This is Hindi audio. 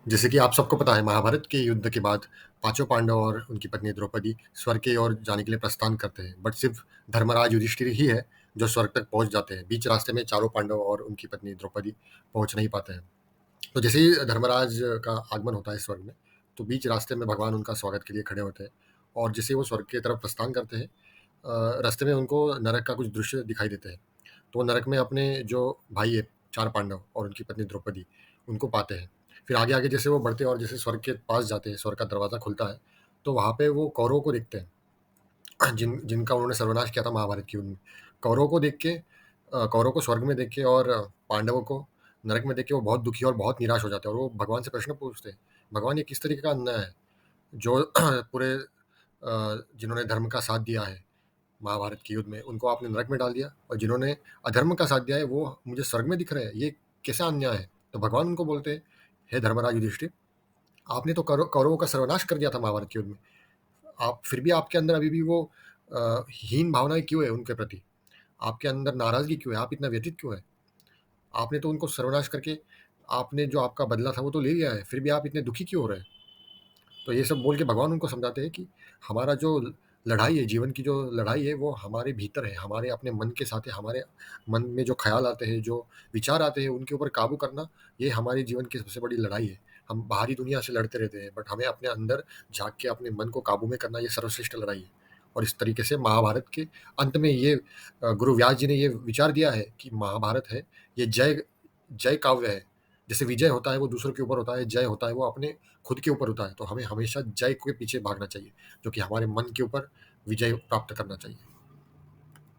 जैसे कि आप सबको पता है, महाभारत के युद्ध के बाद पांचों पांडव और उनकी पत्नी द्रौपदी स्वर्ग की ओर जाने के लिए प्रस्थान करते हैं, बट सिर्फ धर्मराज युधिष्ठिर ही है जो स्वर्ग तक पहुंच जाते हैं। बीच रास्ते में चारों पांडव और उनकी पत्नी द्रौपदी पहुंच नहीं पाते हैं। तो जैसे ही धर्मराज का आगमन होता है स्वर्ग में, तो बीच रास्ते में भगवान उनका स्वागत के लिए खड़े होते हैं। और जैसे ही वो स्वर्ग की तरफ प्रस्थान करते हैं, रास्ते में उनको नरक का कुछ दृश्य दिखाई देते हैं। तो वो नरक में अपने जो भाई है, चार पांडव और उनकी पत्नी द्रौपदी, उनको पाते हैं। फिर आगे आगे जैसे वो बढ़ते हैं और जैसे स्वर्ग के पास जाते हैं, स्वर्ग का दरवाज़ा खुलता है, तो वहाँ पे वो कौरवों को देखते हैं, जिनका उन्होंने सर्वनाश किया था महाभारत के युद्ध में। कौरवों को देख के, कौरवों को स्वर्ग में देख के और पांडवों को नरक में देख के वो बहुत दुखी और बहुत निराश हो जाते हैं, और वो भगवान से प्रश्न पूछते हैं, भगवान ये किस तरीके का अन्याय है जो पूरे जिन्होंने धर्म का साथ दिया है महाभारत के युद्ध में, उनको आपने नरक में डाल दिया, और जिन्होंने अधर्म का साथ दिया है वो मुझे स्वर्ग में दिख रहे हैं, ये कैसा अन्याय है। तो भगवान उनको बोलते हैं, हे धर्मराज युधिष्ठिर, आपने तो कौरवों का सर्वनाश कर दिया था महाभारत के युद्ध में, आप फिर भी आपके अंदर अभी भी वो हीन भावनाएं क्यों है उनके प्रति, आपके अंदर नाराजगी क्यों है, आप इतना व्यथित क्यों है। आपने तो उनको सर्वनाश करके आपने जो आपका बदला था वो तो ले लिया है, फिर भी आप इतने दुखी क्यों हो रहे हैं। तो ये सब बोल के भगवान उनको समझाते हैं कि हमारा जो लड़ाई है, जीवन की जो लड़ाई है, वो हमारे भीतर है, हमारे अपने मन के साथ है। हमारे मन में जो ख्याल आते हैं, जो विचार आते हैं, उनके ऊपर काबू करना, ये हमारे जीवन की सबसे बड़ी लड़ाई है। हम बाहरी दुनिया से लड़ते रहते हैं, बट हमें अपने अंदर झांक के अपने मन को काबू में करना, ये सर्वश्रेष्ठ लड़ाई है। और इस तरीके से महाभारत के अंत में ये गुरु व्यास जी ने ये विचार दिया है कि महाभारत है, ये जय जय काव्य है। जैसे विजय होता है वो दूसरों के ऊपर होता है, जय होता है वो अपने खुद के ऊपर होता है। तो हमें हमेशा जय के पीछे भागना चाहिए, जो कि हमारे मन के ऊपर विजय प्राप्त करना चाहिए।